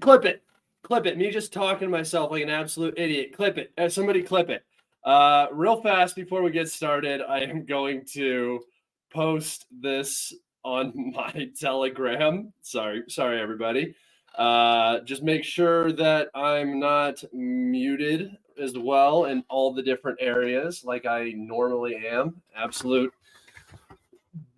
Clip it. Clip it. Me just talking to myself like an absolute idiot. Clip it. Somebody clip it. Real fast before we get started, I am going to post this on my Telegram. Sorry, everybody. Just make sure that I'm not muted as well in all the different areas like I normally am. Absolute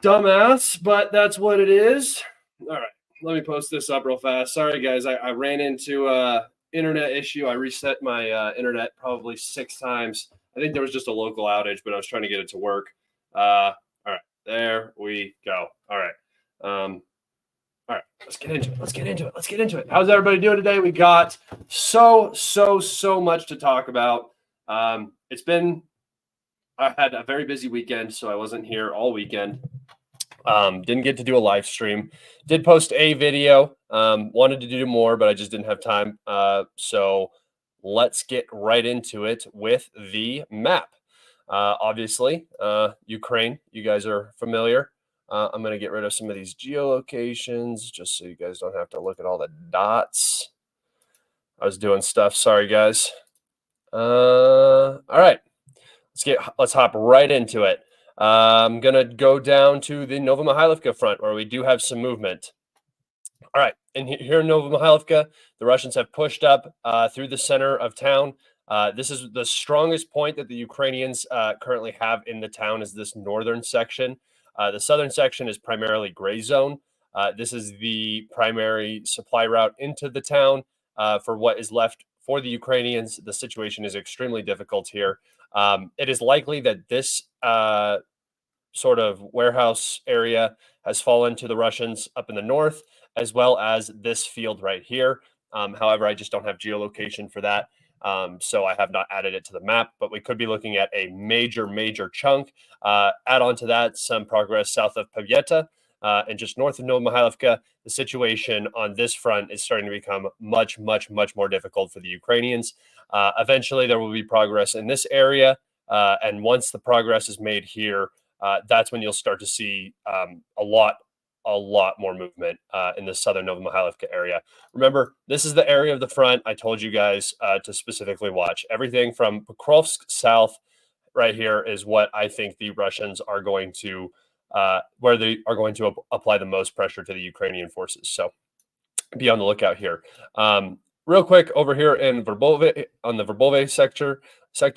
dumbass, but that's what it is. All right. Let me post this up real fast. Sorry, guys. I ran into an internet issue. I reset my internet probably 6 times. I think there was just a local outage, but I was trying to get it to work. All right. There we go. All right. All right. Let's get into it. How's everybody doing today? We got so much to talk about. I had a very busy weekend, so I wasn't here all weekend. Didn't get to do a live stream. Did post a video. Wanted to do more, but I just didn't have time. So let's get right into it with the map. Obviously, Ukraine, you guys are familiar. I'm going to get rid of some of these geolocations just so you guys don't have to look at all the dots. I was doing stuff. Sorry, guys. All right. Let's hop right into it. I'm going to go down to the Mykhailivka front where we do have some movement. All right. And here in Mykhailivka, the Russians have pushed up through the center of town. This is the strongest point that the Ukrainians currently have in the town is this northern section. The southern section is primarily gray zone. This is the primary supply route into the town for what is left for the Ukrainians. The situation is extremely difficult here. It is likely that this sort of warehouse area has fallen to the Russians up in the north, as well as this field right here. However, I just don't have geolocation for that. So I have not added it to the map, but we could be looking at a major chunk. Add on to that some progress south of Pavyeta and just north of Mykhailivka. The situation on this front is starting to become much more difficult for the Ukrainians. Eventually, there will be progress in this area. And once the progress is made here, that's when you'll start to see a lot more movement in the southern Mykhailivka area. Remember, this is the area of the front I told you guys to specifically watch. Everything from Pokrovsk south right here is what I think the Russians are going to, where they are going to apply the most pressure to the Ukrainian forces. So be on the lookout here. Real quick, over here in Verbove, on the Verbove sector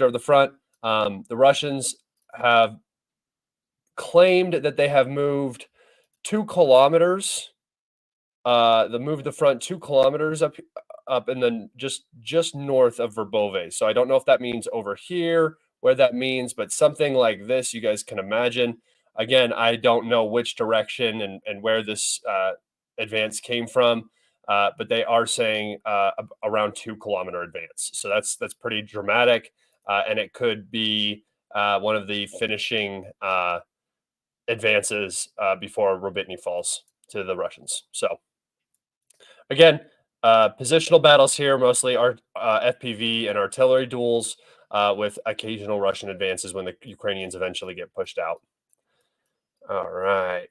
of the front, the Russians have claimed that they have moved 2 kilometers. They moved the front 2 kilometers up and then just north of Verbove. So I don't know if that means over here, where that means, but something like this, you guys can imagine. Again, I don't know which direction and where this advance came from, but they are saying around 2 kilometer advance. So that's pretty dramatic, and it could be one of the finishing advances before Robotny falls to the Russians. So again, positional battles here, mostly our FPV and artillery duels with occasional Russian advances when the Ukrainians eventually get pushed out. All right.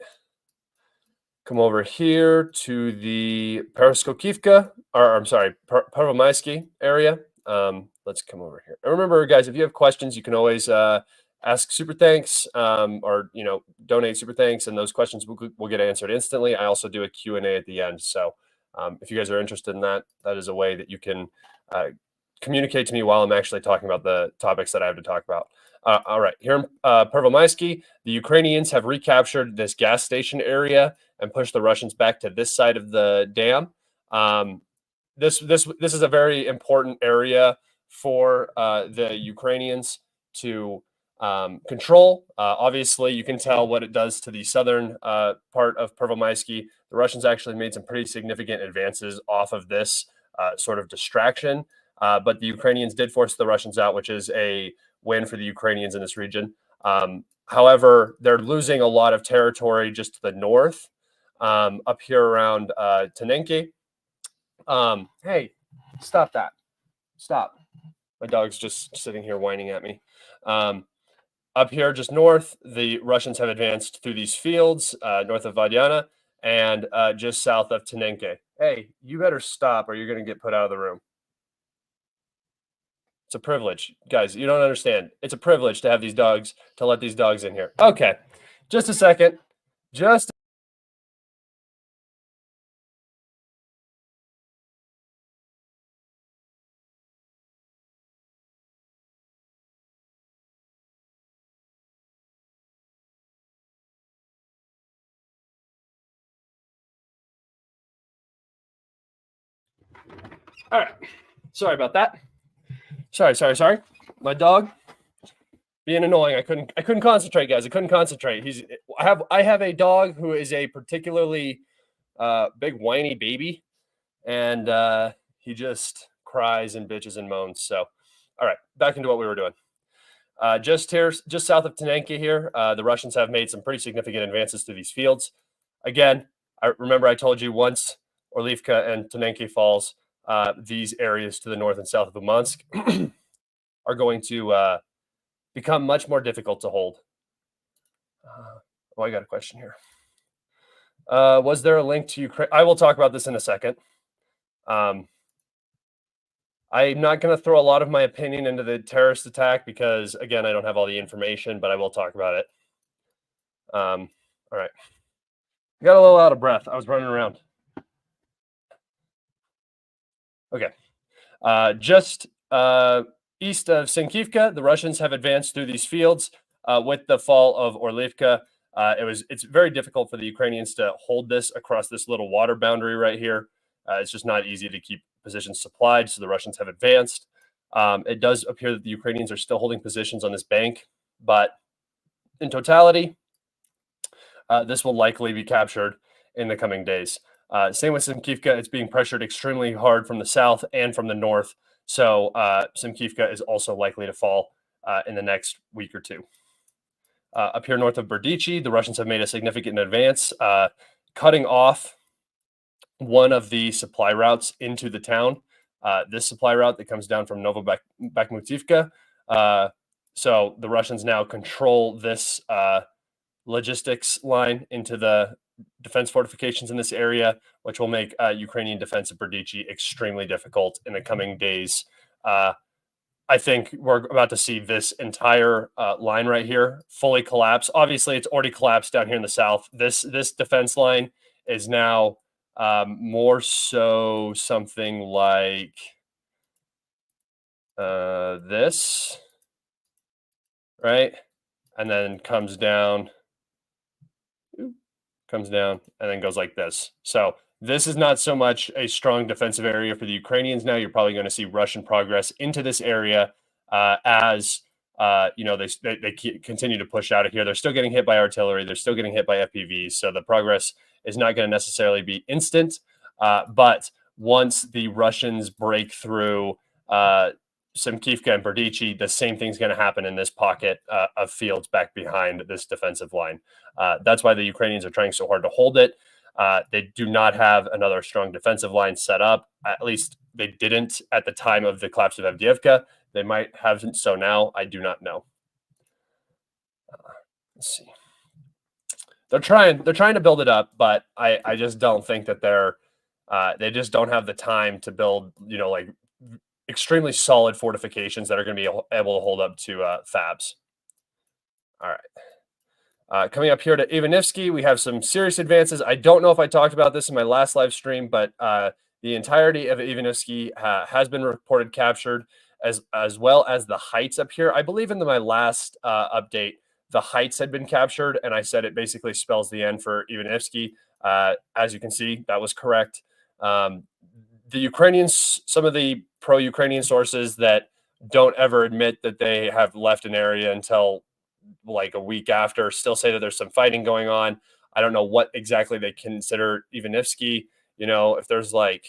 Come over here to the Peroskokivka, or I'm sorry, Pervomaisky area. Let's come over here. And remember, guys, if you have questions, you can always ask super thanks, or donate super thanks, and those questions will get answered instantly. I also do a Q&A at the end. So if you guys are interested in that, that is a way that you can communicate to me while I'm actually talking about the topics that I have to talk about. All right, here in Pervomysky, the Ukrainians have recaptured this gas station area and pushed the Russians back to this side of the dam. This is a very important area for the Ukrainians to control. Obviously, you can tell what it does to the southern part of Pervomysky. The Russians actually made some pretty significant advances off of this sort of distraction, but the Ukrainians did force the Russians out, which is a win for the Ukrainians in this region. However, they're losing a lot of territory just to the north, up here around Tenenki. Hey, stop that. Stop. My dog's just sitting here whining at me. Up here, just north, the Russians have advanced through these fields, north of Vadiana, and just south of Tenenke. Hey, you better stop or you're going to get put out of the room. It's a privilege. Guys, you don't understand. It's a privilege to have these dogs, to let these dogs in here. Okay, just a second. All right. Sorry about that. Sorry. My dog being annoying. I couldn't concentrate, guys. I couldn't concentrate. I have a dog who is a particularly big whiny baby, and he just cries and bitches and moans. So, all right, back into what we were doing. Just south of Tenenki here, the Russians have made some pretty significant advances through these fields. Again, I told you once Orlivka and Tenenki falls, these areas to the north and south of Umansk are going to become much more difficult to hold. I got a question here. Was there a link to Ukraine? I will talk about this in a second. I'm not going to throw a lot of my opinion into the terrorist attack because, again, I don't have all the information, but I will talk about it. All right. Got a little out of breath. I was running around. Okay. Just east of Synkivka, the Russians have advanced through these fields. With the fall of Orlivka, it's very difficult for the Ukrainians to hold this across this little water boundary right here. It's just not easy to keep positions supplied, so the Russians have advanced. It does appear that the Ukrainians are still holding positions on this bank, but in totality, this will likely be captured in the coming days. Same with Simkivka. It's being pressured extremely hard from the south and from the north. So Simkivka is also likely to fall in the next week or two. Up here north of Berdichi, the Russians have made a significant advance, cutting off one of the supply routes into the town. This supply route that comes down from Novobakhmutivka. So the Russians now control this logistics line into the defense fortifications in this area, which will make Ukrainian defense of Berdichi extremely difficult in the coming days. I think we're about to see this entire line right here fully collapse. Obviously, it's already collapsed down here in the south. This defense line is now more so something like this, right? And then comes down, and then goes like this. So this is not so much a strong defensive area for the Ukrainians now. You're probably going to see Russian progress into this area as they continue to push out of here. They're still getting hit by artillery. They're still getting hit by FPVs. So the progress is not going to necessarily be instant. But once the Russians break through Simkivka and Berdichi, the same thing's going to happen in this pocket of fields back behind this defensive line. That's why the Ukrainians are trying so hard to hold it. They do not have another strong defensive line set up. At least they didn't at the time of the collapse of Avdiivka. They might have so now. I do not know. Let's see. They're trying to build it up, but I just don't think that they just don't have the time to build, like extremely solid fortifications that are going to be able to hold up to Fabs. All right. Coming up here to Ivanivsky, we have some serious advances. I don't know if I talked about this in my last live stream, but the entirety of Ivanivsky has been reported captured, as well as the heights up here. I believe in my last update, the heights had been captured, and I said it basically spells the end for Ivanivsky. As you can see, that was correct. The Ukrainians, some of the pro-Ukrainian sources that don't ever admit that they have left an area until like a week after, still say that there's some fighting going on. I don't know what exactly they consider Ivanivsky. You know, if there's like,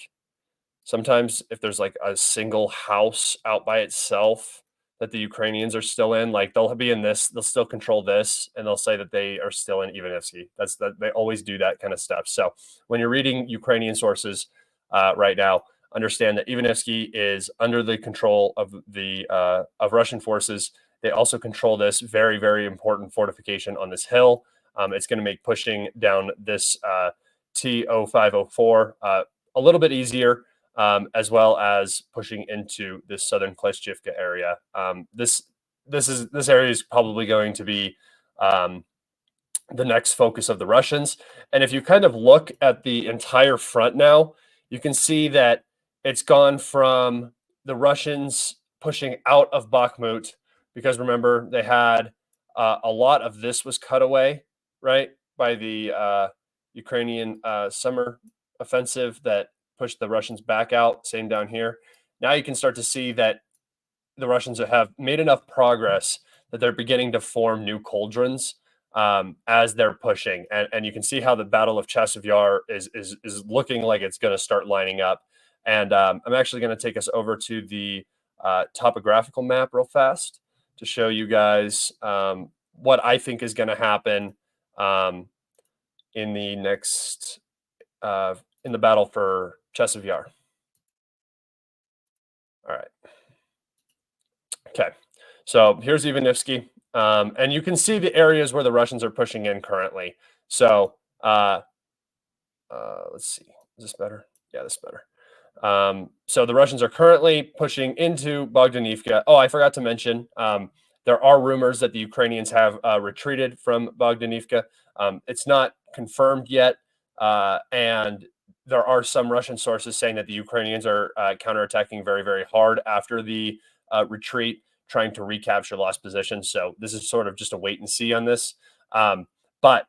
sometimes if there's like a single house out by itself that the Ukrainians are still in, like they'll be in this, they'll still control this, and they'll say that they are still in Ivanivsky. That's that, they always do that kind of stuff. So when you're reading Ukrainian sources right now, understand that Ivanivsky is under the control of the of Russian forces. They also control this very, very important fortification on this hill. It's going to make pushing down this T0504 a little bit easier, as well as pushing into this southern Kleshchivka area. This area is probably going to be the next focus of the Russians. And if you kind of look at the entire front now, you can see that it's gone from the Russians pushing out of Bakhmut, because remember, they had a lot of this was cut away, right, by the Ukrainian summer offensive that pushed the Russians back out. Same down here. Now you can start to see that the Russians have made enough progress that they're beginning to form new cauldrons as they're pushing. And you can see how the Battle of Chasiv Yar is looking like it's going to start lining up. And I'm actually going to take us over to the topographical map real fast to show you guys what I think is going to happen in the next in the battle for Chasiv Yar. All right. Okay. So here's Ivanivsky. And you can see the areas where the Russians are pushing in currently. So let's see. Is this better? Yeah, this is better. So the Russians are currently pushing into Bogdanivka. Oh, I forgot to mention, there are rumors that the Ukrainians have retreated from Bogdanivka. It's not confirmed yet. And there are some Russian sources saying that the Ukrainians are counterattacking very, very hard after the retreat, trying to recapture lost positions. So this is sort of just a wait and see on this. But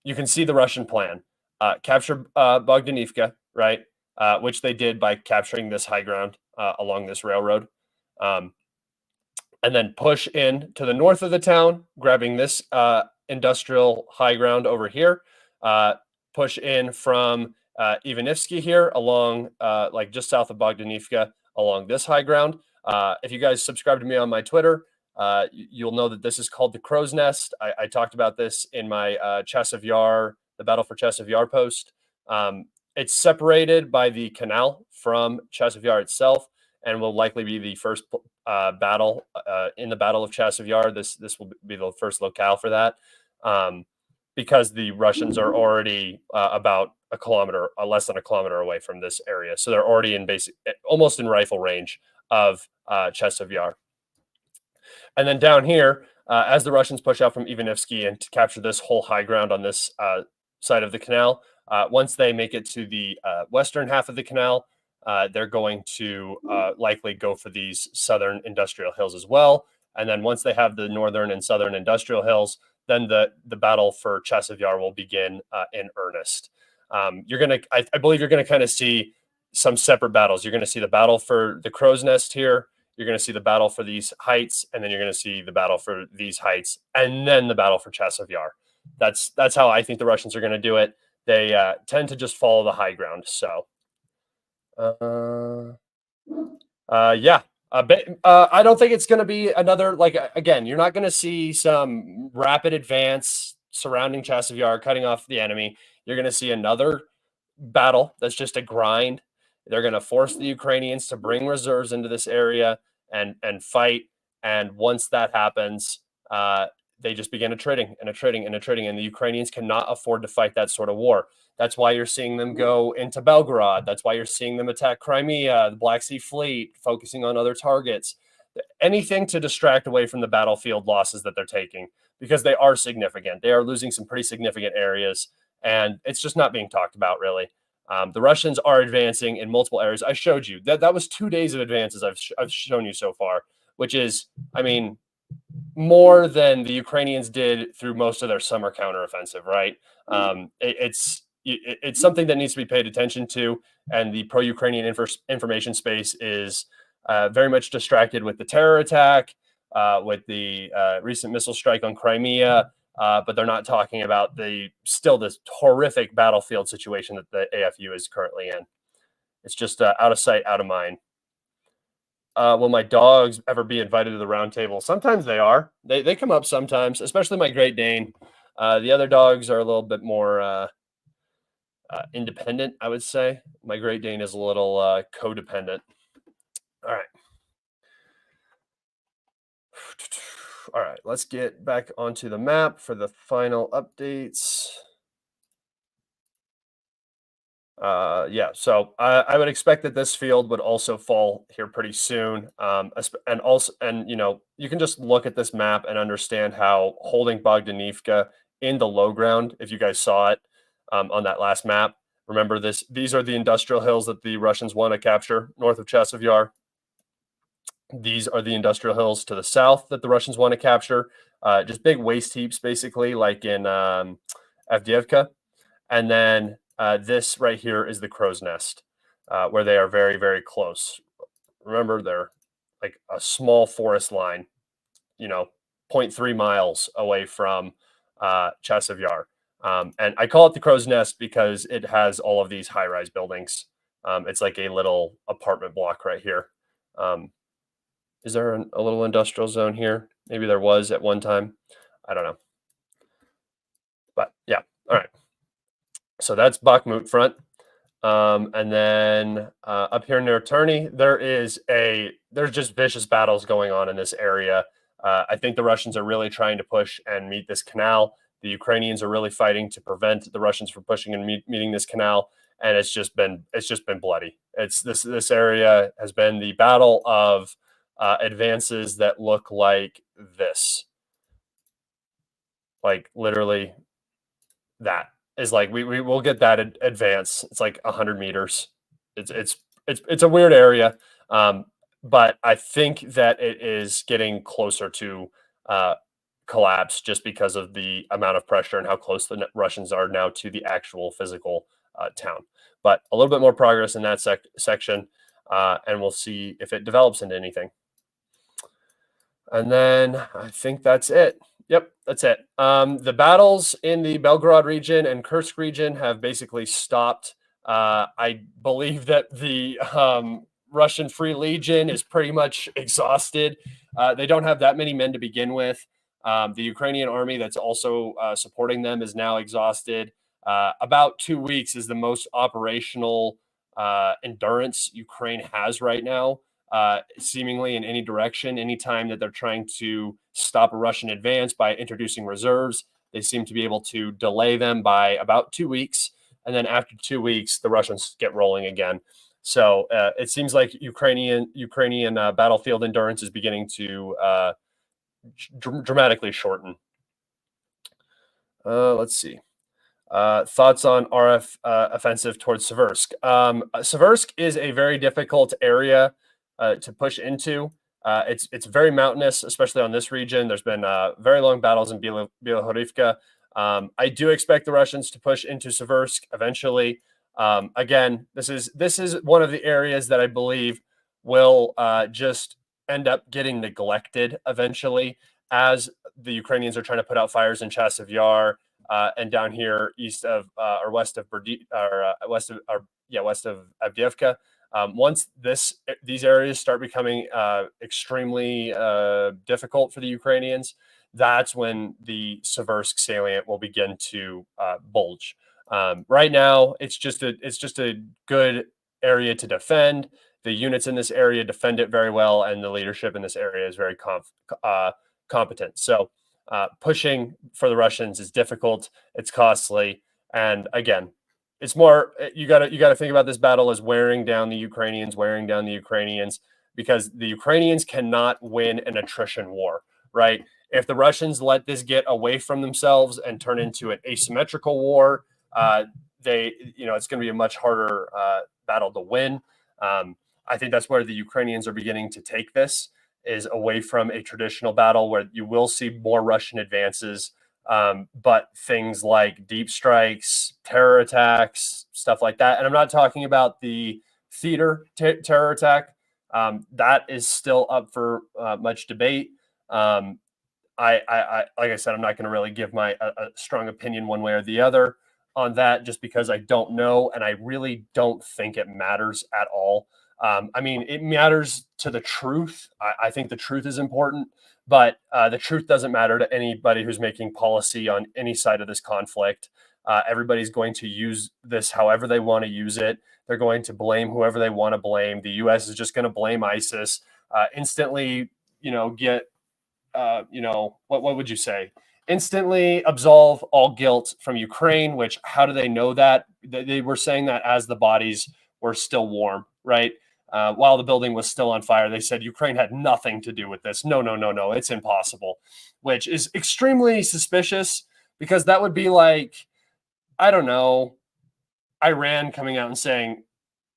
you can see the Russian plan. Capture Bogdanivka, right? Which they did by capturing this high ground along this railroad. And then push in to the north of the town, grabbing this industrial high ground over here. Push in from Ivanivsky here along, like just south of Bogdanivka, along this high ground. If you guys subscribe to me on my Twitter, you'll know that this is called the Crow's Nest. I talked about this in my Chasiv Yar, the Battle for Chasiv Yar post. It's separated by the canal from Chasiv Yar itself, and will likely be the first battle in the Battle of Chasiv Yar. This will be the first locale for that, because the Russians are already about a kilometer, less than a kilometer away from this area. So they're already in almost in rifle range of Chasiv Yar. And then down here, as the Russians push out from Ivanivsky and to capture this whole high ground on this side of the canal, once they make it to the western half of the canal, they're going to likely go for these southern industrial hills as well. And then once they have the northern and southern industrial hills, then the battle for Chasiv Yar will begin in earnest. I believe you're gonna kind of see some separate battles. You're gonna see the battle for the Crow's Nest here. You're gonna see the battle for these heights, and then you're gonna see the battle for these heights, and then the battle for Chasiv Yar. That's how I think the Russians are gonna do it. They tend to just follow the high ground. So, yeah. I don't think it's going to be another, like, again, you're not going to see some rapid advance surrounding Chasiv Yar, cutting off the enemy. You're going to see another battle that's just a grind. They're going to force the Ukrainians to bring reserves into this area and fight. And once that happens, they just begin attriting, and the Ukrainians cannot afford to fight that sort of war. That's why you're seeing them go into Belgorod. That's why you're seeing them attack Crimea, the Black Sea Fleet, focusing on other targets. Anything to distract away from the battlefield losses that they're taking. because they are significant. They are losing some pretty significant areas, and it's just not being talked about really. The Russians are advancing in multiple areas. I showed you that was 2 days of advances I've shown you so far, which is, I mean, more than the Ukrainians did through most of their summer counteroffensive, right? It's something that needs to be paid attention to, and the pro-Ukrainian information space is very much distracted with the terror attack, with the recent missile strike on Crimea, but they're not talking about this horrific battlefield situation that the AFU is currently in. It's just out of sight, out of mind. Will my dogs ever be invited to the round table? Sometimes they are. They come up sometimes, especially my Great Dane. The other dogs are a little bit more independent, I would say. My Great Dane is a little codependent. All right. All right, let's get back onto the map for the final updates. Yeah, so I would expect that this field would also fall here pretty soon. And you can just look at this map and understand how holding Bogdanivka in the low ground, if you guys saw it on that last map, remember these are the industrial hills that the Russians want to capture north of Chasiv Yar. These are the industrial hills to the south that the Russians want to capture. Just big waste heaps, basically, like in Avdiivka. And then this right here is the crow's nest, where they are very, very close. Remember, they're like a small forest line, 0.3 miles away from Chasiv Yar. And I call it the crow's nest because it has all of these high-rise buildings. It's like a little apartment block right here. Is there a little industrial zone here? Maybe there was at one time. I don't know. But yeah, all right. So that's Bakhmut front. And then up here near Terny, there's just vicious battles going on in this area. I think the Russians are really trying to push and meet this canal. The Ukrainians are really fighting to prevent the Russians from pushing and meeting this canal. And it's just been bloody. This area has been the battle of advances that look like this. Like literally that is like we will get that advance. It's like 100 meters. It's a weird area, but I think that it is getting closer to collapse just because of the amount of pressure and how close the Russians are now to the actual physical town. But a little bit more progress in that section, and we'll see if it develops into anything. And then I think that's it. Yep, that's it. The battles in the Belgorod region and Kursk region have basically stopped. I believe that the Russian Free Legion is pretty much exhausted. They don't have that many men to begin with. The Ukrainian army that's also supporting them is now exhausted. About 2 weeks is the most operational endurance Ukraine has right now. Seemingly in any direction, anytime that they're trying to stop a Russian advance by introducing reserves, they seem to be able to delay them by about 2 weeks. And then after 2 weeks, the Russians get rolling again. So it seems like Ukrainian battlefield endurance is beginning to dramatically shorten. Let's see. Thoughts on RF offensive towards Seversk. Seversk is a very difficult area to push into. It's very mountainous, especially on this region. There's been very long battles in Mykhailivka. I do expect the Russians to push into Seversk eventually. Again, this is one of the areas that I believe will just end up getting neglected eventually, as the Ukrainians are trying to put out fires in Chasiv Yar and down here east of or west of west of Avdiivka. Once these areas start becoming extremely difficult for the Ukrainians, that's when the Seversk salient will begin to bulge. Right now, it's just a good area to defend. The units in this area defend it very well, and the leadership in this area is very competent. So pushing for the Russians is difficult. It's costly, and again, it's more you got to think about this battle as wearing down the Ukrainians, because the Ukrainians cannot win an attrition war, right? If the Russians let this get away from themselves and turn into an asymmetrical war, it's going to be a much harder battle to win. I think that's where the Ukrainians are beginning to take this, is away from a traditional battle where you will see more Russian advances, but things like deep strikes, terror attacks, stuff like that. And I'm not talking about the theater terror attack. That is still up for much debate. I like I said, I'm not going to really give a strong opinion one way or the other on that, just because I don't know, and I really don't think it matters at all. I mean, it matters to the truth. I think the truth is important, but the truth doesn't matter to anybody who's making policy on any side of this conflict. Everybody's going to use this however they want to use it. They're going to blame whoever they want to blame. The U.S. is just going to blame ISIS, instantly, get, what would you say? Instantly absolve all guilt from Ukraine, which, how do they know that? They were saying that as the bodies were still warm, right? While the building was still on fire, they said Ukraine had nothing to do with this. No, it's impossible, which is extremely suspicious, because that would be like, I don't know, Iran coming out and saying,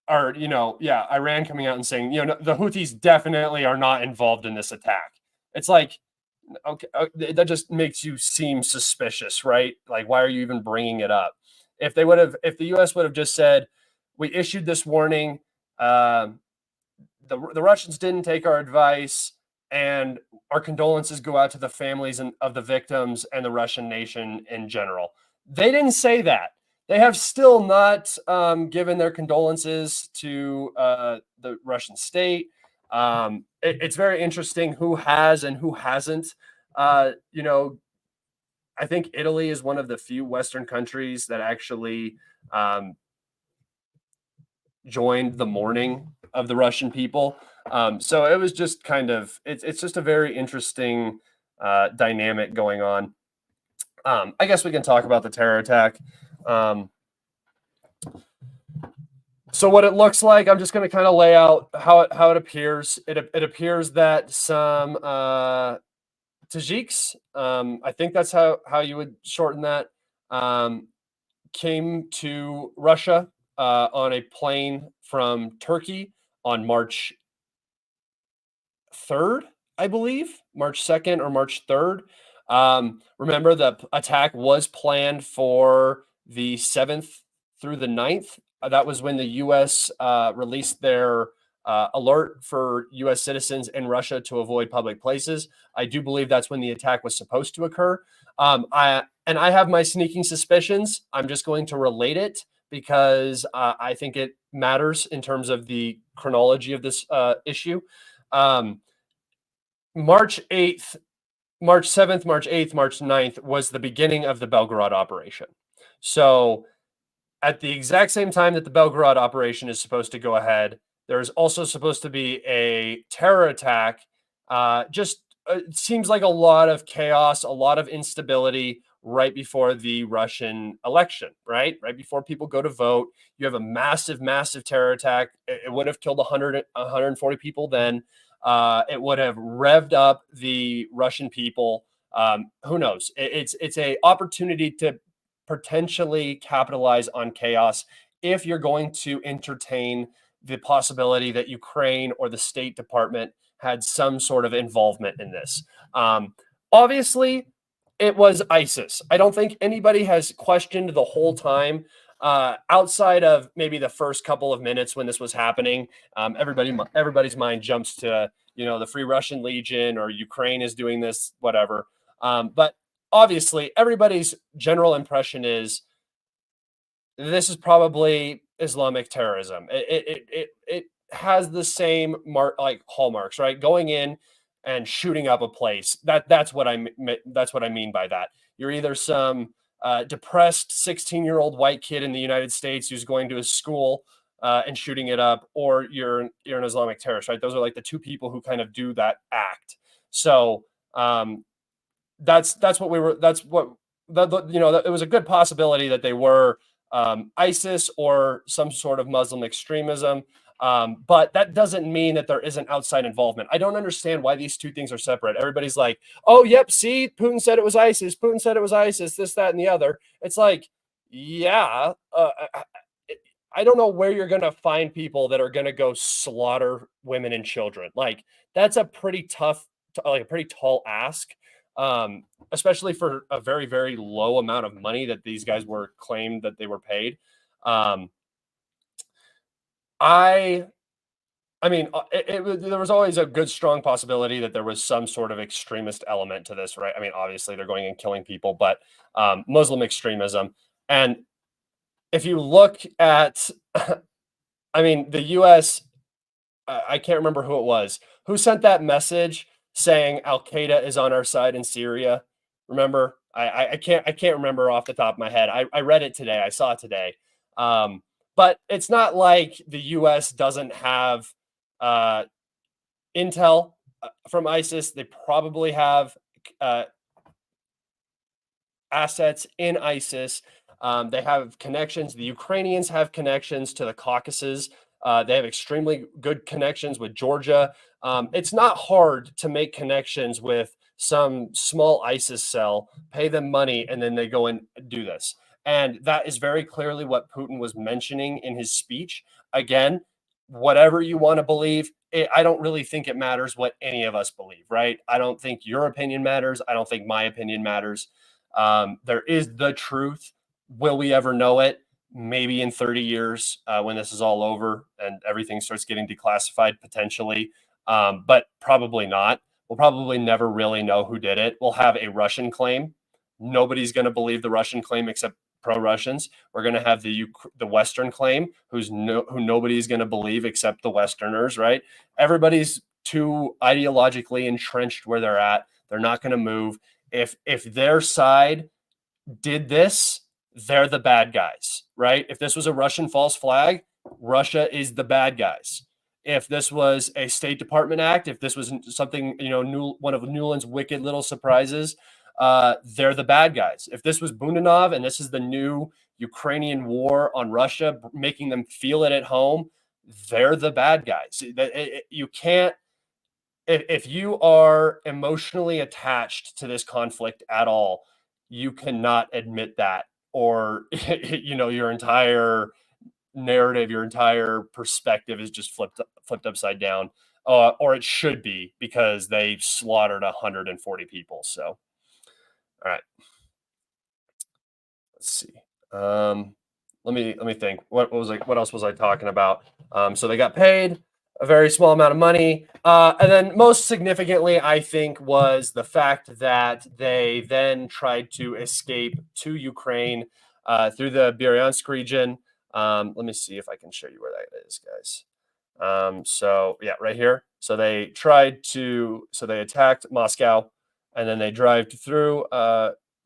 Iran coming out and saying, the Houthis definitely are not involved in this attack. It's like, okay, that just makes you seem suspicious, right? Like, why are you even bringing it up? If the U.S. would have just said, we issued this warning, the Russians didn't take our advice, and our condolences go out to the families of the victims and the Russian nation in general. They didn't say that. They have still not given their condolences to the Russian state. It's very interesting who has and who hasn't. I think Italy is one of the few Western countries that actually joined the mourning of the Russian people. So it was just kind of, it's just a very interesting dynamic going on. I guess we can talk about the terror attack. So what it looks like, I'm just going to kind of lay out how it appears. It appears that some Tajiks, I think that's how you would shorten that, came to Russia on a plane from Turkey on March 3rd, I believe, March 2nd or March 3rd. Remember, the attack was planned for the 7th through the 9th. That was when the U.S. Released their alert for U.S. citizens in Russia to avoid public places. I do believe that's when the attack was supposed to occur. I have my sneaking suspicions. I'm just going to relate it because I think it matters in terms of the chronology of this issue. March 8th, March 7th, March 8th, March 9th was the beginning of the Belgorod operation. So at the exact same time that the Belgorod operation is supposed to go ahead, there's also supposed to be a terror attack. It seems like a lot of chaos, a lot of instability right before the Russian election, right? Right before people go to vote. You have a massive, massive terror attack. It would have killed 140 people then. It would have revved up the Russian people. Who knows? It's a opportunity to potentially capitalize on chaos if you're going to entertain the possibility that Ukraine or the State Department had some sort of involvement in this. Obviously, it was ISIS. I don't think anybody has questioned the whole time, outside of maybe the first couple of minutes when this was happening. Everybody's mind jumps to, the Free Russian Legion or Ukraine is doing this, whatever. But obviously, everybody's general impression is this is probably Islamic terrorism. It has the same hallmarks, right? Going in and shooting up a place. That's what I mean by that. You're either some depressed 16-year-old white kid in the United States who's going to a school and shooting it up, or you're an Islamic terrorist, right? Those are like the two people who kind of do that act. So it was a good possibility that they were ISIS or some sort of Muslim extremism. But that doesn't mean that there isn't outside involvement. I don't understand why these two things are separate. Everybody's like, oh, yep, see, Putin said it was ISIS. Putin said it was ISIS, this, that, and the other. It's like, yeah, I don't know where you're going to find people that are going to go slaughter women and children. Like, that's a pretty tough, like a pretty tall ask, especially for a very, very low amount of money that these guys were claimed that they were paid. I mean, there was always a good, strong possibility that there was some sort of extremist element to this, right? I mean, obviously they're going and killing people, but Muslim extremism. And if you look at, I mean, the U.S., I can't remember who it was, who sent that message saying Al Qaeda is on our side in Syria. Remember? I can't remember off the top of my head. I read it today. I saw it today. But it's not like the U.S. doesn't have intel from ISIS. They probably have assets in ISIS. They have connections. The Ukrainians have connections to the Caucasus. They have extremely good connections with Georgia. It's not hard to make connections with some small ISIS cell, pay them money, and then they go and do this. And that is very clearly what Putin was mentioning in his speech. Again, whatever you want to believe, I don't really think it matters what any of us believe, right? I don't think your opinion matters. I don't think my opinion matters. There is the truth. Will we ever know it? Maybe in 30 years when this is all over and everything starts getting declassified potentially, but probably not. We'll probably never really know who did it. We'll have a Russian claim. Nobody's going to believe the Russian claim except pro-Russians. We're going to have the Western claim, who nobody's going to believe except the Westerners, right? Everybody's too ideologically entrenched where they're at. They're not going to move. If their side did this, they're the bad guys, right? If this was a Russian false flag, Russia is the bad guys. If this was a State Department act, if this was something, one of Nuland's wicked little surprises, they're the bad guys. If this was Bundanov and this is the new Ukrainian war on Russia, making them feel it at home, they're the bad guys. You can't, if you are emotionally attached to this conflict at all, you cannot admit that, or your entire narrative, your entire perspective is just flipped upside down, or it should be, because they slaughtered 140 people. So, all right, let's see. Let me think. What else was I talking about? So they got paid a very small amount of money, and then most significantly, I think, was the fact that they then tried to escape to Ukraine through the Bryansk region. Let me see if I can show you where that is, guys. So yeah, right here. So they attacked Moscow, and then they drove through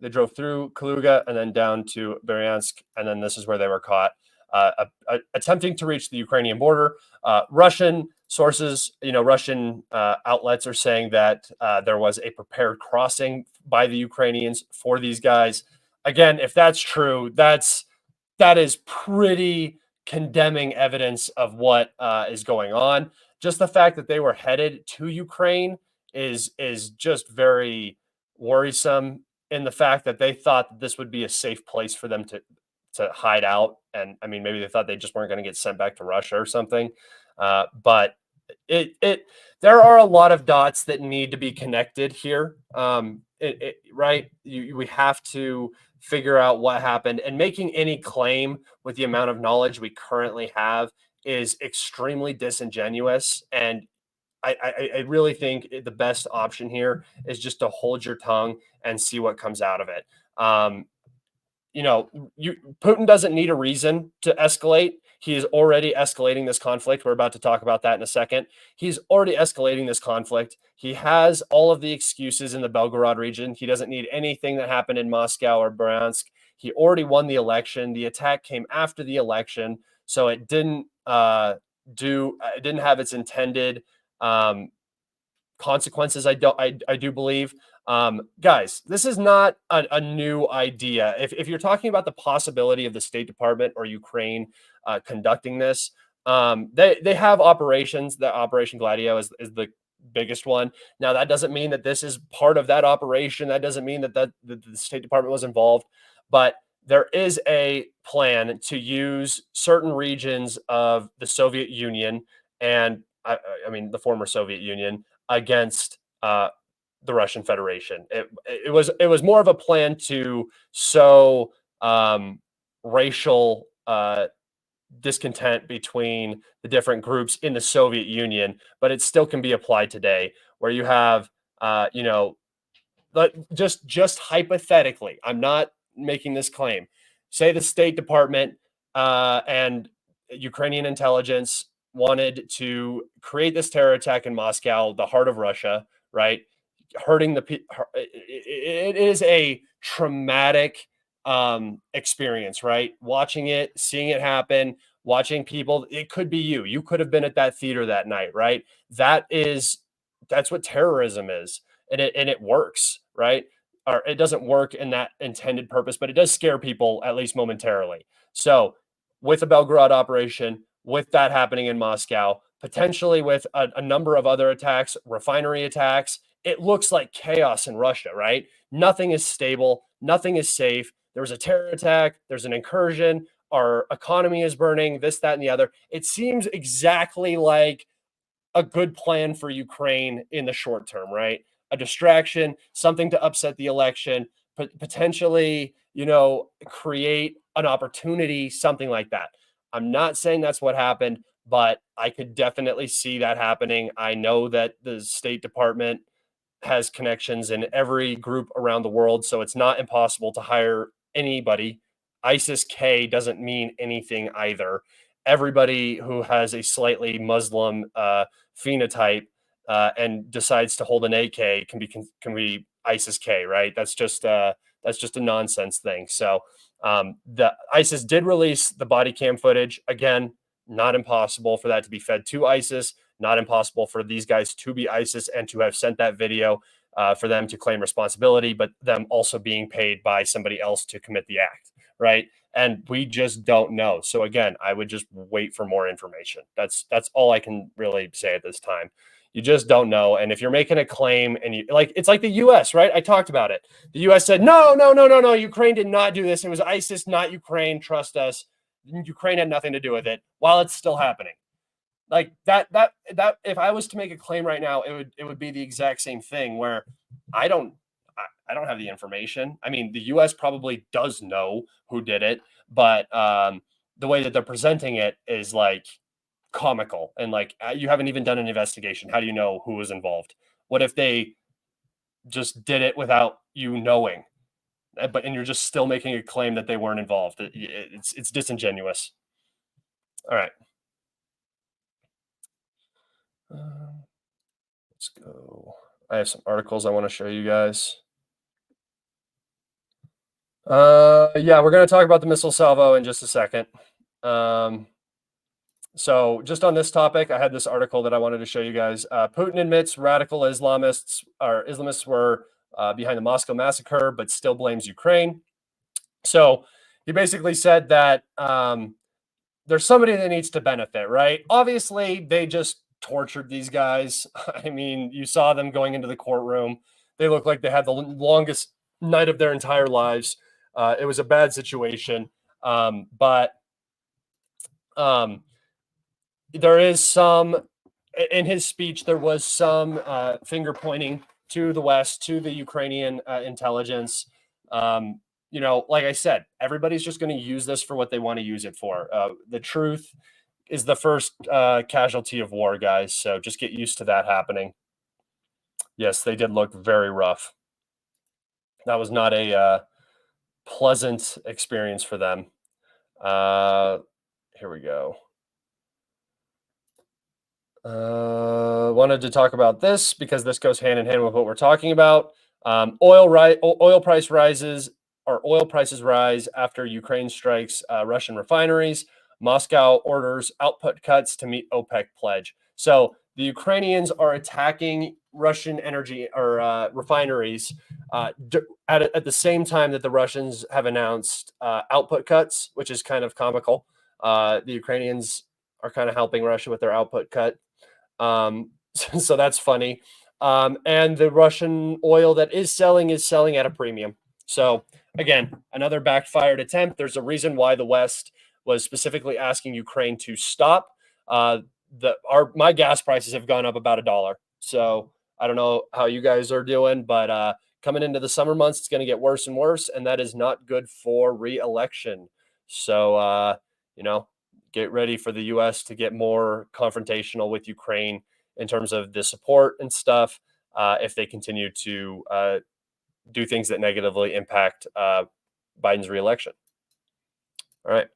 Kaluga and then down to Bryansk, and then this is where they were caught, attempting to reach the Ukrainian border. Russian sources, Russian outlets are saying that there was a prepared crossing by the Ukrainians for these guys. Again, if that's true, that is pretty condemning evidence of what is going on. Just the fact that they were headed to Ukraine is just very worrisome, in the fact that they thought that this would be a safe place for them to hide out. And I mean, maybe they thought they just weren't going to get sent back to Russia or something. But there are a lot of dots that need to be connected here. Right? We have to figure out what happened, and making any claim with the amount of knowledge we currently have is extremely disingenuous. And I really think the best option here is just to hold your tongue and see what comes out of it. Putin doesn't need a reason to escalate. He is already escalating this conflict. We're about to talk about that in a second. He's already escalating this conflict. He has all of the excuses in the Belgorod region. He doesn't need anything that happened in Moscow or Bryansk. He already won the election. The attack came after the election, so it didn't have its intended consequences. I do believe. Guys, this is not a new idea. If you're talking about the possibility of the State Department or Ukraine conducting this, they have operations. The Operation Gladio is the biggest one. Now, that doesn't mean that this is part of that operation. That doesn't mean that the State Department was involved, but there is a plan to use certain regions of the Soviet Union and I mean the former Soviet Union against the Russian Federation. It was more of a plan to sow racial discontent between the different groups in the Soviet Union, but it still can be applied today, where you have but just hypothetically, I'm not making this claim. Say the State Department and Ukrainian intelligence wanted to create this terror attack in Moscow, the heart of Russia, right? Hurting the people. It is a traumatic experience, right? Watching it, seeing it happen, watching people. It could be you. You could have been at that theater that night, right? That's what terrorism is, and it works, right? Or it doesn't work in that intended purpose, but it does scare people at least momentarily. So, with the Belgorod operation, with that happening in Moscow, potentially with a number of other attacks, refinery attacks, it looks like chaos in Russia, right? Nothing is stable, nothing is safe. There was a terror attack, there's an incursion, our economy is burning, this, that, and the other. It seems exactly like a good plan for Ukraine in the short term, right? A distraction, something to upset the election, potentially, create an opportunity, something like that. I'm not saying that's what happened, but I could definitely see that happening. I know that the State Department has connections in every group around the world, so it's not impossible to hire anybody. ISIS-K doesn't mean anything either. Everybody who has a slightly Muslim phenotype and decides to hold an AK can be ISIS-K, right? That's just a nonsense thing. So the ISIS did release the body cam footage. Again, not impossible for that to be fed to ISIS. Not impossible for these guys to be ISIS and to have sent that video for them to claim responsibility, but them also being paid by somebody else to commit the act, right? And we just don't know. So again, I would just wait for more information. That's all I can really say at this time. You just don't know. And if you're making a claim and it's like the US, right? I talked about it. The US said, no, Ukraine did not do this. It was ISIS, not Ukraine. Trust us. Ukraine had nothing to do with it while it's still happening. Like that if I was to make a claim right now, it would be the exact same thing where I don't have the information. I mean, the US probably does know who did it, but the way that they're presenting it is like comical and like you haven't even done an investigation. How do you know who was involved? What if they just did it without you knowing? And you're just still making a claim that they weren't involved. It's disingenuous. All right. Let's go. I have some articles I want to show you guys. Yeah, we're going to talk about the missile salvo in just a second. So just on this topic, I had this article that I wanted to show you guys. Putin admits radical Islamists were behind the Moscow massacre, but still blames Ukraine. So he basically said that there's somebody that needs to benefit, right? Obviously, they just tortured these guys. I mean, you saw them going into the courtroom. They looked like they had the longest night of their entire lives. It was a bad situation. But there is some, in his speech, there was some finger pointing to the West, to the Ukrainian intelligence. Like I said, everybody's just going to use this for what they want to use it for. The truth is the first casualty of war, guys. So just get used to that happening. Yes, they did look very rough. That was not a pleasant experience for them. Here we go. Wanted to talk about this because this goes hand in hand with what we're talking about. Oil prices rise after Ukraine strikes Russian refineries. Moscow orders output cuts to meet OPEC pledge. So the Ukrainians are attacking Russian energy or refineries at the same time that the Russians have announced output cuts, which is kind of comical. The Ukrainians are kind of helping Russia with their output cut. So that's funny. And the Russian oil that is selling at a premium. So again, another backfired attempt. There's a reason why the West was specifically asking Ukraine to stop. My gas prices have gone up about $1. So I don't know how you guys are doing, but coming into the summer months, it's going to get worse and worse, and that is not good for re-election. So get ready for the U.S. to get more confrontational with Ukraine in terms of the support and stuff if they continue to do things that negatively impact Biden's reelection. All right.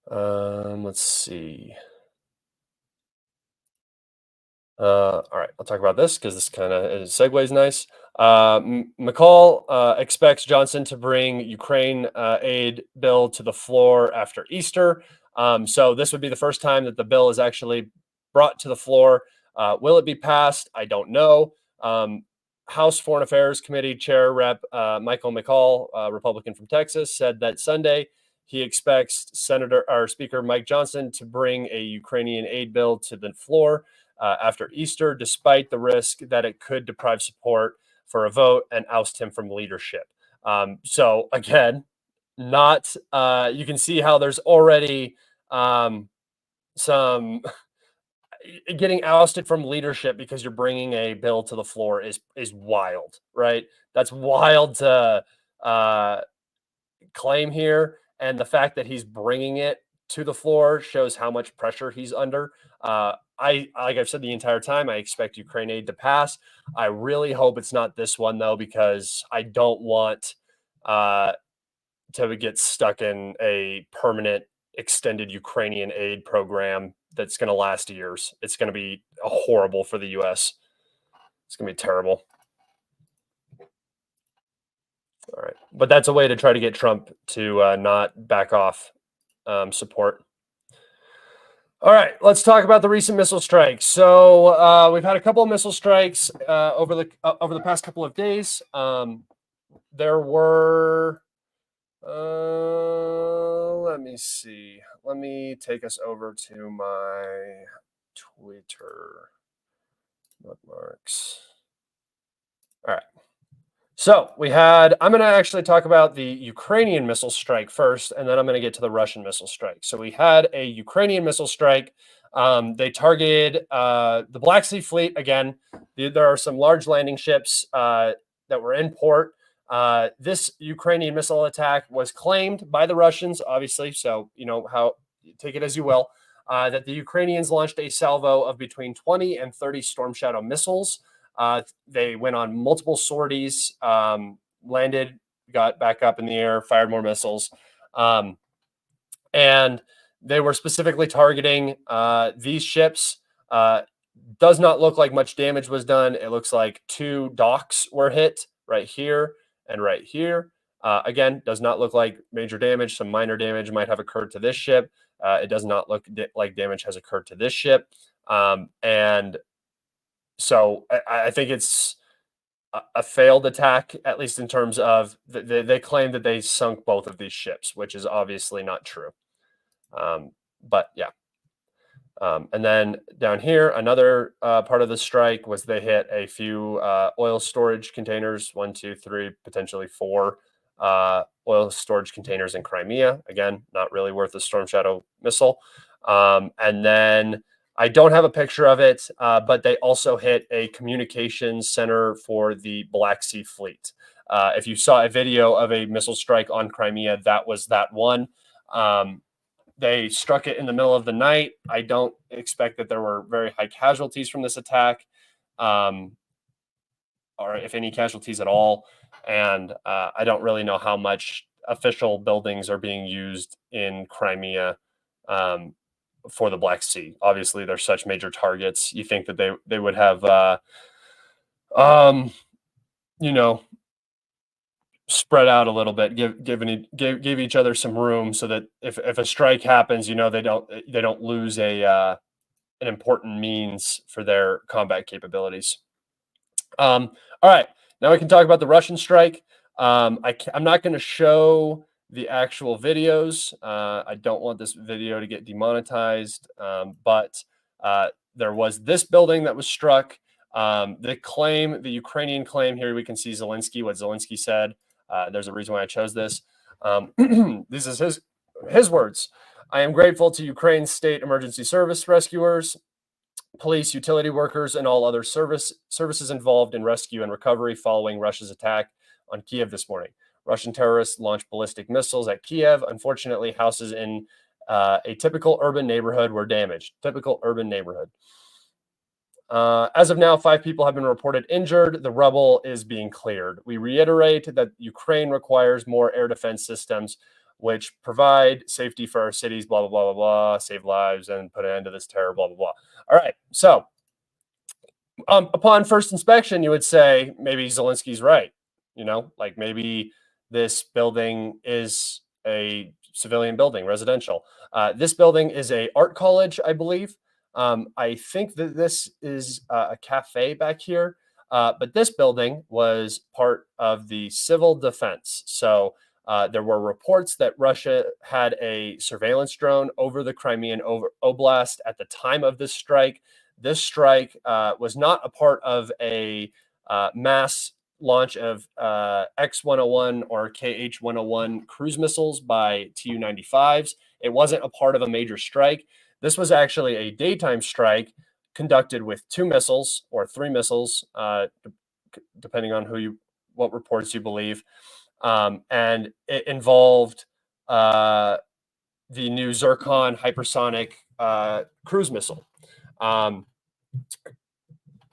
Let's see. All right, I'll talk about this because this kind of segues nice. McCall expects Johnson to bring Ukraine aid bill to the floor after Easter. So this would be the first time that the bill is actually brought to the floor. Will it be passed? I don't know. House Foreign Affairs Committee Chair Rep Michael McCall, Republican from Texas, said that Sunday he expects Speaker Mike Johnson to bring a Ukrainian aid bill to the floor after Easter, despite the risk that it could deprive support for a vote and oust him from leadership. So again, not you can see how there's already some getting ousted from leadership because you're bringing a bill to the floor is wild, right? That's wild to claim here, and the fact that he's bringing it to the floor shows how much pressure he's under. Like I've said the entire time, I expect Ukraine aid to pass. I really hope it's not this one though, because I don't want to get stuck in a permanent extended Ukrainian aid program that's going to last years. It's going to be horrible for the U.S. It's going to be terrible. All right, but that's a way to try to get Trump to not back off support. All right, let's talk about the recent missile strikes. So we've had a couple of missile strikes over the past couple of days. There were, let me see. Let me take us over to my Twitter bookmarks. All right. So I'm going to actually talk about the Ukrainian missile strike first, and then I'm going to get to the Russian missile strike. So we had a Ukrainian missile strike. They targeted the Black Sea Fleet. Again, there are some large landing ships that were in port. This Ukrainian missile attack was claimed by the Russians, obviously. So, take it as you will, that the Ukrainians launched a salvo of between 20 and 30 Storm Shadow missiles. They went on multiple sorties, landed, got back up in the air, fired more missiles. And they were specifically targeting these ships. Does not look like much damage was done. It looks like 2 docks were hit right here and right here. Again, does not look like major damage. Some minor damage might have occurred to this ship. It does not look like damage has occurred to this ship. And so I think it's a failed attack, at least in terms of they claim that they sunk both of these ships, which is obviously not true. But yeah. And then down here, another part of the strike was they hit a few oil storage containers, 1, 2, 3, potentially 4 oil storage containers in Crimea. Again, not really worth a Storm Shadow missile. And then I don't have a picture of it, but they also hit a communications center for the Black Sea Fleet. If you saw a video of a missile strike on Crimea, that was that one. They struck it in the middle of the night. I don't expect that there were very high casualties from this attack, or if any casualties at all. And I don't really know how much official buildings are being used in Crimea for the Black Sea. Obviously, they're such major targets. You think that they would have, spread out a little bit, give each other some room, so that if a strike happens, they don't lose a an important means for their combat capabilities. All right, now we can talk about the Russian strike. I'm not going to show the actual videos. I don't want this video to get demonetized, but there was this building that was struck. The Ukrainian claim here, we can see Zelensky, what Zelensky said. There's a reason why I chose this. This is his words. I am grateful to Ukraine's state emergency service rescuers, police, utility workers, and all other services involved in rescue and recovery following Russia's attack on Kiev this morning. Russian terrorists launched ballistic missiles at Kiev. Unfortunately, houses in a typical urban neighborhood were damaged. Typical urban neighborhood. As of now, 5 people have been reported injured. The rubble is being cleared. We reiterate that Ukraine requires more air defense systems, which provide safety for our cities, blah, blah, blah, blah, blah, save lives and put an end to this terror, blah, blah, blah. All right. So upon first inspection, you would say maybe Zelensky's right. Like maybe this building is a civilian building, residential. This building is a art college, I believe. I think that this is a cafe back here, but this building was part of the civil defense. So there were reports that Russia had a surveillance drone over the Crimean Oblast at the time of this strike. This strike was not a part of a mass launch of X-101 or KH-101 cruise missiles by Tu-95s. It wasn't a part of a major strike. This was actually a daytime strike conducted with 2 missiles or 3 missiles, depending on what reports you believe. And it involved the new Zircon hypersonic cruise missile.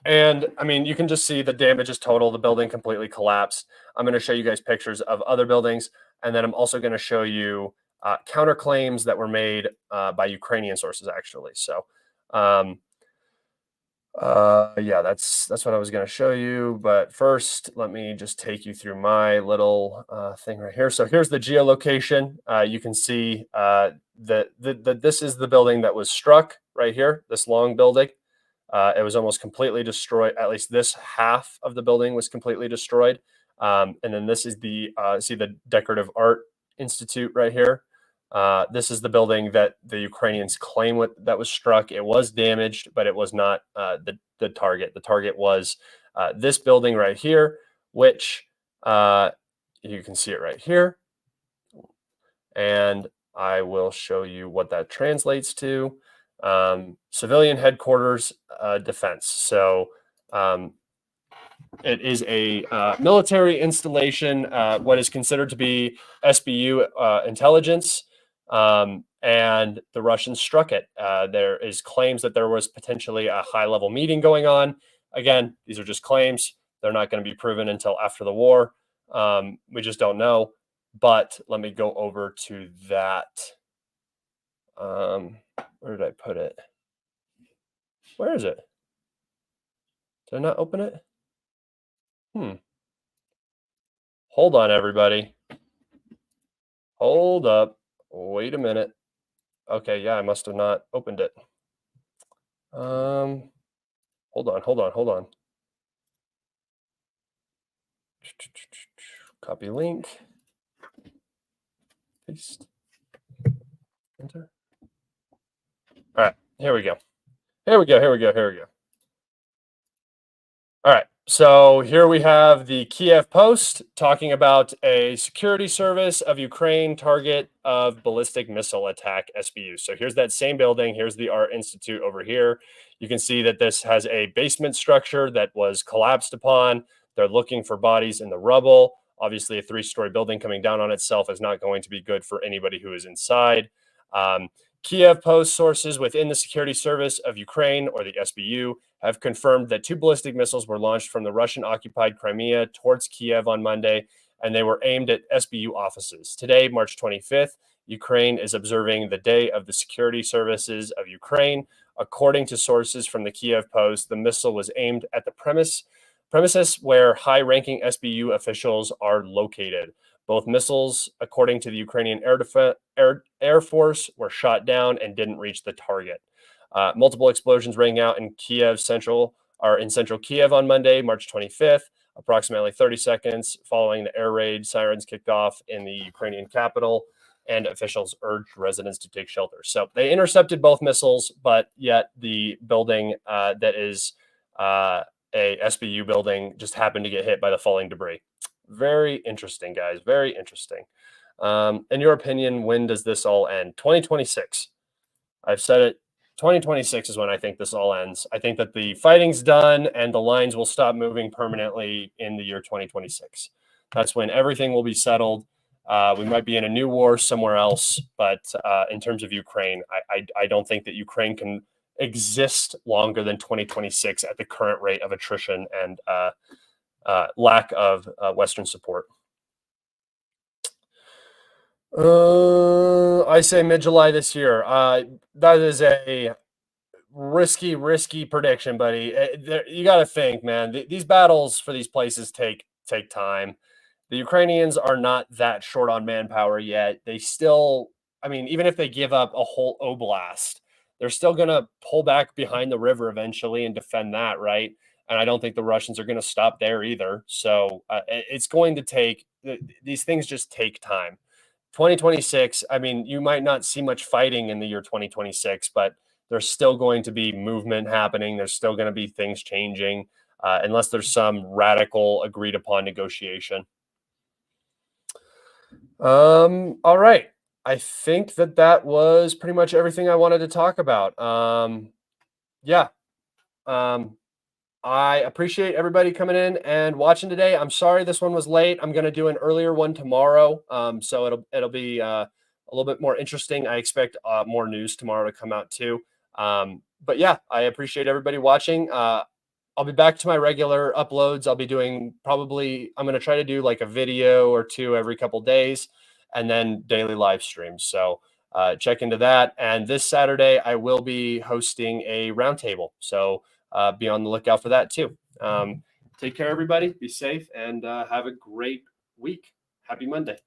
And I mean, you can just see the damage is total. The building completely collapsed. I'm going to show you guys pictures of other buildings. And then I'm also going to show you counterclaims that were made by Ukrainian sources, actually. So, yeah, that's what I was going to show you. But first, let me just take you through my little thing right here. So here's the geolocation. You can see that this is the building that was struck right here, this long building. It was almost completely destroyed. At least this half of the building was completely destroyed. And then this is see the Decorative Art Institute right here. This is the building that the Ukrainians claim that was struck. It was damaged, but it was not the target. The target was this building right here, which you can see it right here. And I will show you what that translates to. Civilian headquarters defense. So it is a military installation, what is considered to be SBU intelligence, and the Russians struck it. There is claims that there was potentially a high-level meeting going on. Again, these are just claims. They're not going to be proven until after the war. We just don't know. But let me go over to that. Where did I put it? Where is it? Did I not open it? Hold on, everybody. Hold up. Wait a minute. Okay, yeah, I must have not opened it. Hold on. Copy link. Paste. Enter. All right, here we go. All right, so here we have the Kiev Post talking about a security service of Ukraine target of ballistic missile attack SBU. So here's that same building. Here's the Art Institute over here. You can see that this has a basement structure that was collapsed upon. They're looking for bodies in the rubble. Obviously, a 3-story building coming down on itself is not going to be good for anybody who is inside. Kiev Post sources within the Security Service of Ukraine, or the SBU, have confirmed that 2 ballistic missiles were launched from the Russian-occupied Crimea towards Kiev on Monday, and they were aimed at SBU offices. Today, March 25th, Ukraine is observing the Day of the Security Services of Ukraine. According to sources from the Kiev Post, the missile was aimed at the premises where high-ranking SBU officials are located. Both missiles, according to the Ukrainian Air Force, were shot down and didn't reach the target. Multiple explosions rang out in central Kiev on Monday, March 25th. Approximately 30 seconds following the air raid, sirens kicked off in the Ukrainian capital, and officials urged residents to take shelter. So they intercepted both missiles, but yet the building that is a SBU building just happened to get hit by the falling debris. Very interesting, guys. Very interesting. In your opinion, when does this all end? 2026. I've said it. 2026 is when I think this all ends. I think that the fighting's done and the lines will stop moving permanently in the year 2026. That's when everything will be settled. We might be in a new war somewhere else, but in terms of Ukraine, I don't think that Ukraine can exist longer than 2026 at the current rate of attrition and lack of Western support. I say mid-July this year. That is a risky prediction, buddy. You got to think, man. These battles for these places take time. The Ukrainians are not that short on manpower yet. They still, I mean, even if they give up a whole oblast, they're still going to pull back behind the river eventually and defend that, right? And I don't think the Russians are going to stop there either. So it's going to take, these things just take time. 2026, I mean, you might not see much fighting in the year 2026, but there's still going to be movement happening. There's still going to be things changing unless there's some radical agreed upon negotiation. All right. I think that was pretty much everything I wanted to talk about. Yeah. I appreciate everybody coming in and watching today. I'm sorry this one was late. I'm going to do an earlier one tomorrow. So it'll be a little bit more interesting. I expect more news tomorrow to come out too. But yeah, I appreciate everybody watching. I'll be back to my regular uploads. I'll be doing I'm going to try to do like a video or two every couple days and then daily live streams. So check into that. And this Saturday, I will be hosting a roundtable. So be on the lookout for that too. Take care, everybody. Be safe and have a great week. Happy Monday.